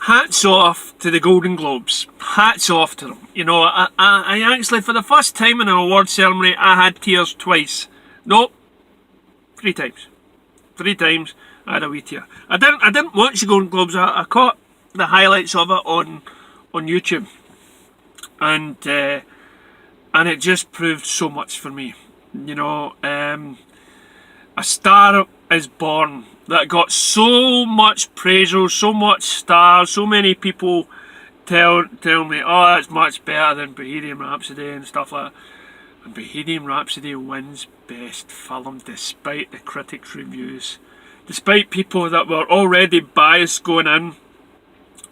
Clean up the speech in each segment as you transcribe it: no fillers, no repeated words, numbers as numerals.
hats off to the Golden Globes. Hats off to them. You know, I actually, for the first time in an award ceremony, I had tears twice. Nope, 3 times. 3 times I had a wee tear. I didn't watch the Golden Globes. I caught the highlights of it on YouTube, and it just proved so much for me. You know, A Star Is Born, that got so much praise, so much stars, so many people tell me, oh, it's much better than Bohemian Rhapsody and stuff like that. And Bohemian Rhapsody wins Best Film despite the critics' reviews, despite people that were already biased going in,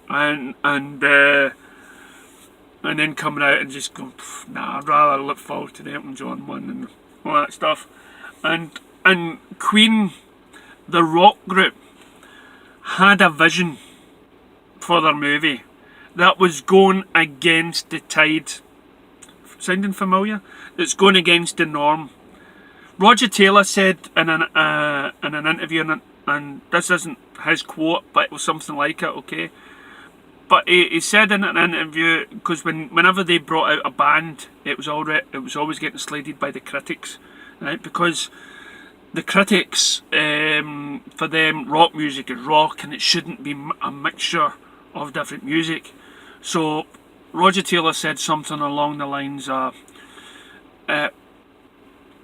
and then coming out and just going, nah, I'd rather look forward to the Elton John one and all that stuff. And Queen, the rock group, had a vision for their movie that was going against the tide. Sounding familiar? It's going against the norm. Roger Taylor said in an interview, and this isn't his quote, but it was something like it, okay? But he said in an interview, because whenever they brought out a band, it was always getting slated by the critics, right? Because the critics, for them, rock music is rock, and it shouldn't be a mixture of different music. So Roger Taylor said something along the lines of,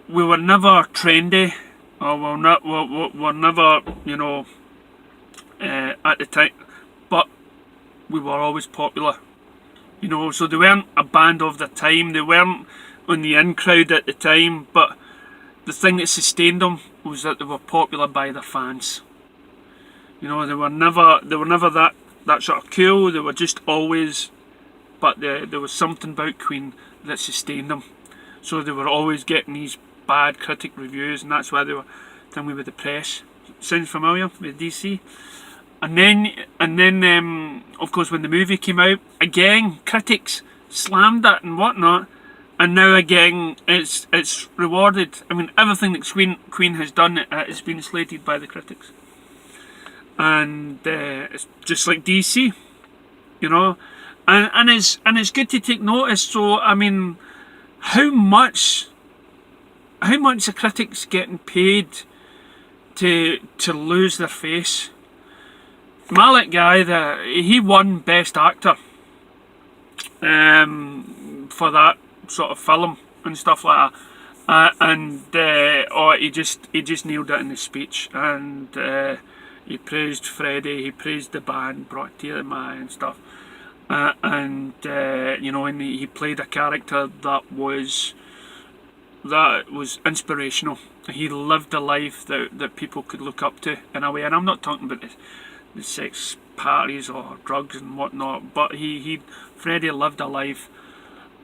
we were never trendy, or we're never, you know, at the time, but we were always popular. You know, so they weren't a band of the time, they weren't on the in crowd at the time, but the thing that sustained them was that they were popular by their fans. You know, they were never that sort of cool, they were just always, but there was something about Queen that sustained them. So they were always getting these bad critic reviews, and that's why they were thinking with the press. Sounds familiar with DC? And then, of course, when the movie came out, again, critics slammed it and whatnot, and now again, it's rewarded. I mean, everything that Queen has done, it's been slated by the critics, and it's just like DC, you know, and it's good to take notice. So I mean, how much the critics getting paid to lose their face? Malik Guy, he won Best Actor for that sort of film and stuff like that, he just nailed it in his speech, and he praised Freddie, he praised the band, brought tear to my eye and stuff, you know, and he played a character that was inspirational. He lived a life that people could look up to in a way, and I'm not talking about the sex parties or drugs and whatnot, but Freddie lived a life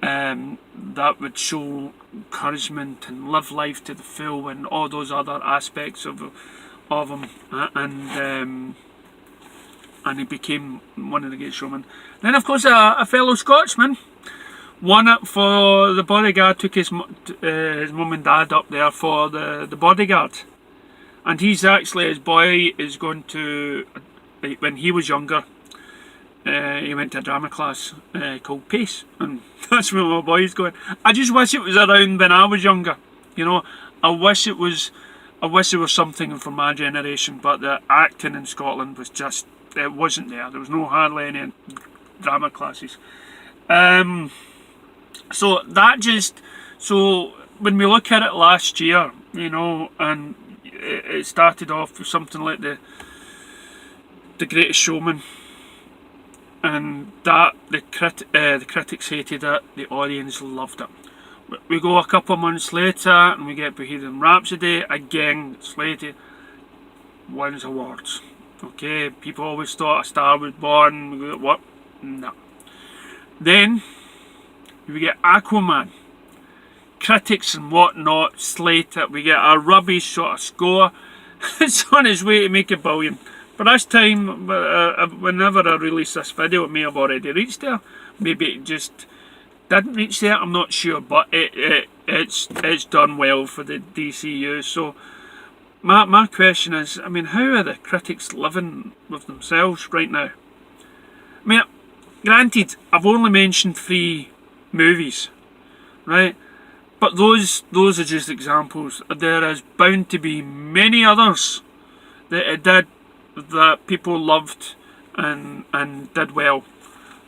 that would show encouragement and live life to the full, and all those other aspects of him, and he became one of the great showmen. Then, of course, a fellow Scotsman won it for The Bodyguard. Took his mum and dad up there for the Bodyguard, and he's actually, his boy is going to, when he was younger, he went to a drama class called Pace, and that's where my boy's going. I just wish it was around when I was younger, you know. I wish there was something from my generation, but the acting in Scotland was just, it wasn't there. There was hardly any drama classes. So when we look at it last year, you know, and it started off with something like the Greatest Showman, and that the critics hated it, the audience loved it. We go a couple of months later and we get Bohemian Rhapsody, again slated, wins awards. Okay, people always thought A Star Was Born, what? No. Then we get Aquaman, critics and whatnot slate it, we get a rubbish sort of score. It's on its way to make $1 billion. But this time, whenever I release this video, it may have already reached there. Maybe it just didn't reach there, I'm not sure, but it's done well for the DCU. So my question is, I mean, how are the critics living with themselves right now? I mean, granted, I've only mentioned 3 movies, right? But those are just examples. There is bound to be many others that it did that people loved and did well.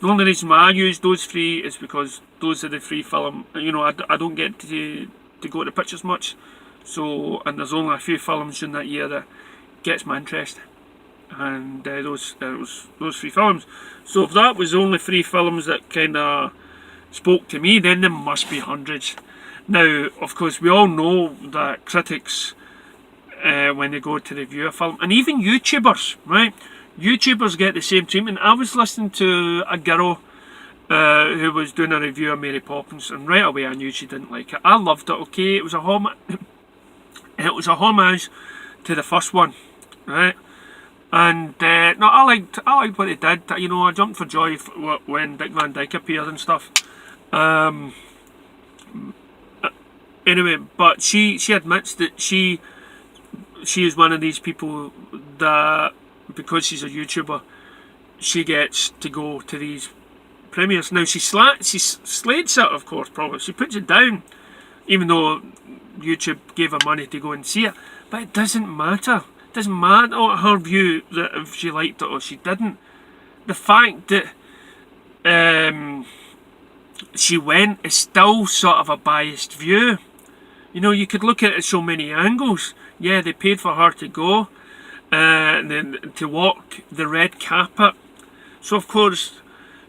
The only reason why I use those 3 is because those are the 3 film. You know, I don't get to go to the pictures much, so, and there's only a few films in that year that gets my interest, and those 3 films. So if that was only 3 films that kind of spoke to me, then there must be hundreds. Now, of course, we all know that critics, when they go to review a film, and even YouTubers, right? YouTubers get the same treatment. I was listening to a girl who was doing a review of Mary Poppins, and right away I knew she didn't like it. I loved it. Okay, it was a homage to the first one, right? And no, I liked what they did. You know, I jumped for joy when Dick Van Dyke appeared and stuff. Anyway, but she admits that she is one of these people that, because she's a YouTuber, she gets to go to these premieres. Now she slates it, of course, probably. She puts it down, even though YouTube gave her money to go and see it. But it doesn't matter. It doesn't matter her view that if she liked it or she didn't. The fact that she went is still sort of a biased view. You know, you could look at it so many angles. Yeah, they paid for her to go, and then to walk the red carpet. So of course,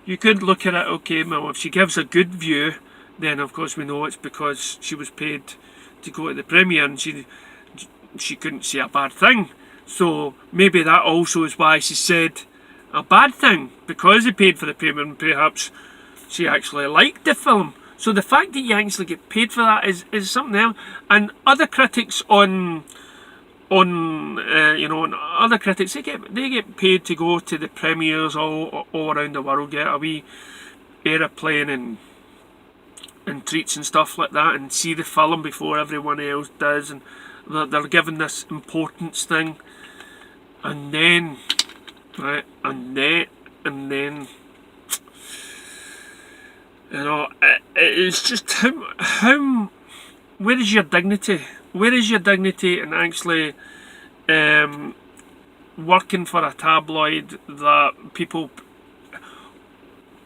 you could look at it, okay, well, if she gives a good view, then of course we know it's because she was paid to go to the premiere and she couldn't say a bad thing. So maybe that also is why she said a bad thing, because they paid for the premiere and perhaps she actually liked the film. So the fact that you actually get paid for that is something else. And other critics you know, other critics, they get paid to go to the premieres all around the world, get a wee aeroplane and treats and stuff like that, and see the film before everyone else does, and they're given this importance thing, and then, right, and then. You know, it's just how. Where is your dignity? Where is your dignity in actually working for a tabloid that people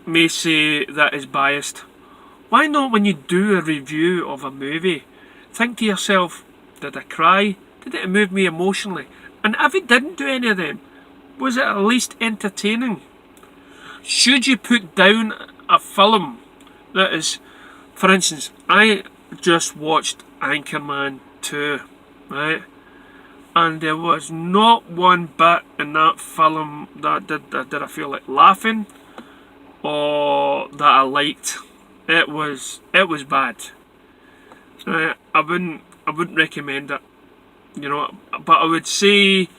may say that is biased? Why not, when you do a review of a movie, think to yourself, did I cry? Did it move me emotionally? And if it didn't do any of them, was it at least entertaining? Should you put down a film that is, for instance, I just watched Anchorman 2, right? And there was not one bit in that film that did I feel like laughing or that I liked. It was bad. I wouldn't recommend it, you know. But I would say,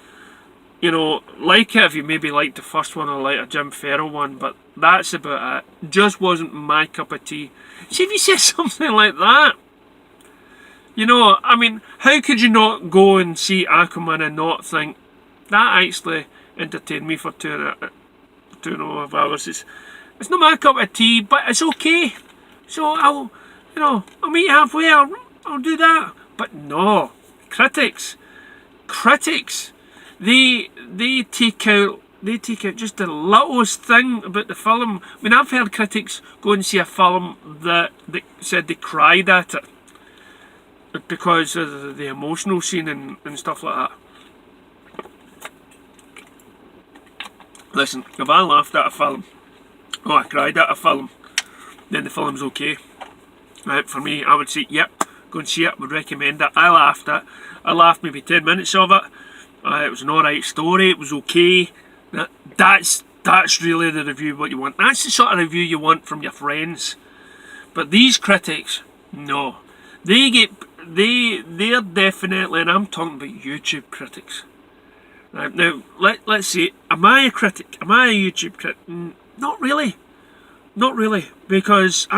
you know, like it if you maybe liked the first one or like a Jim Farrell one, but that's about it. Just wasn't my cup of tea. See, if you say something like that, you know, I mean, how could you not go and see Aquaman and not think that actually entertained me for 2.5 hours? It's not my cup of tea, but it's okay. So I'll meet halfway. I'll do that. But no, critics, they take out just the littlest thing about the film. I mean, I've heard critics go and see a film that they said they cried at it because of the emotional scene and stuff like that. Listen, if I laughed at a film, I cried at a film, then the film's okay. Right, for me, I would say, yep, go and see it, would recommend it. I laughed maybe 10 minutes of it. It was an alright story, it was okay. That's really the review what you want. That's the sort of review you want from your friends. But these critics, no. They're definitely, and I'm talking about YouTube critics. Right, now, let's see, am I a critic? Am I a YouTube critic? Not really. Not really. Because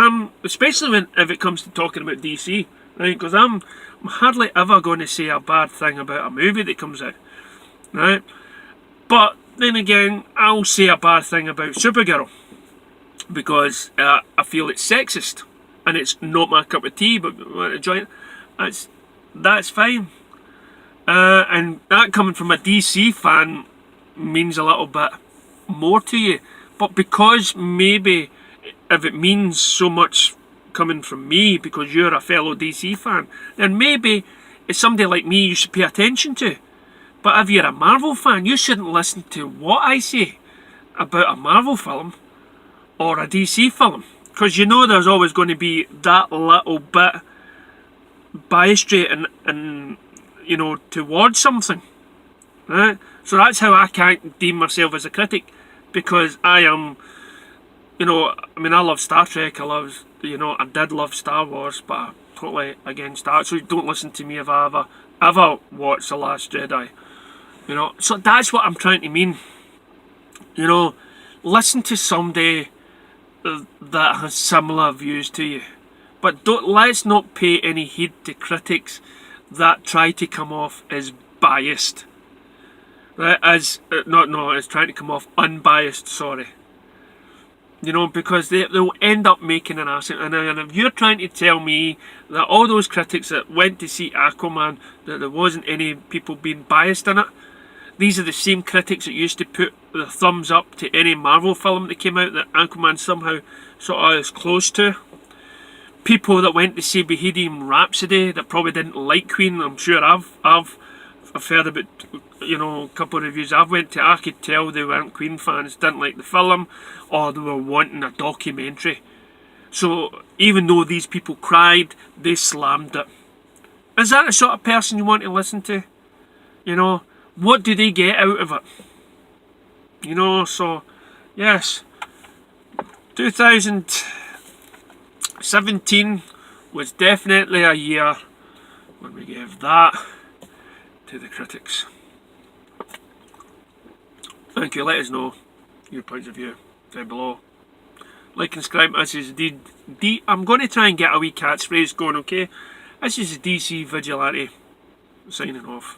especially if it comes to talking about DC, right? Because I'm hardly ever going to say a bad thing about a movie that comes out, right? But then again, I'll say a bad thing about Supergirl because I feel it's sexist and it's not my cup of tea. But that's fine. And that coming from a DC fan means a little bit more to you. But because maybe if it means so much coming from me because you're a fellow DC fan, then maybe it's somebody like me you should pay attention to. But if you're a Marvel fan, you shouldn't listen to what I say about a Marvel film or a DC film. Because you know there's always going to be that little bit biased and you know, towards something. Right? So that's how I can't deem myself as a critic. Because I am, you know, I mean, I love Star Trek, I did love Star Wars, but I'm totally against that. So don't listen to me if I ever watched The Last Jedi. You know, so that's what I'm trying to mean. You know, listen to somebody that has similar views to you. But let's not pay any heed to critics that try to come off as biased. Right? It's trying to come off unbiased, sorry. You know, because they'll end up making an ass. And if you're trying to tell me that all those critics that went to see Aquaman, that there wasn't any people being biased in it, these are the same critics that used to put the thumbs up to any Marvel film that came out that Aquaman somehow sort of is close to. People that went to see Bohemian Rhapsody that probably didn't like Queen. I'm sure I've heard about, you know, a couple of reviews I could tell they weren't Queen fans, didn't like the film, or they were wanting a documentary. So even though these people cried, they slammed it. Is that the sort of person you want to listen to? You know, what do they get out of it? You know, so yes, 2017 was definitely a year when we gave that to the critics. Thank you. Let us know your points of view down below. Like and subscribe. This is I'm going to try and get a wee catchphrase going, okay? This is DC Vigilante signing off.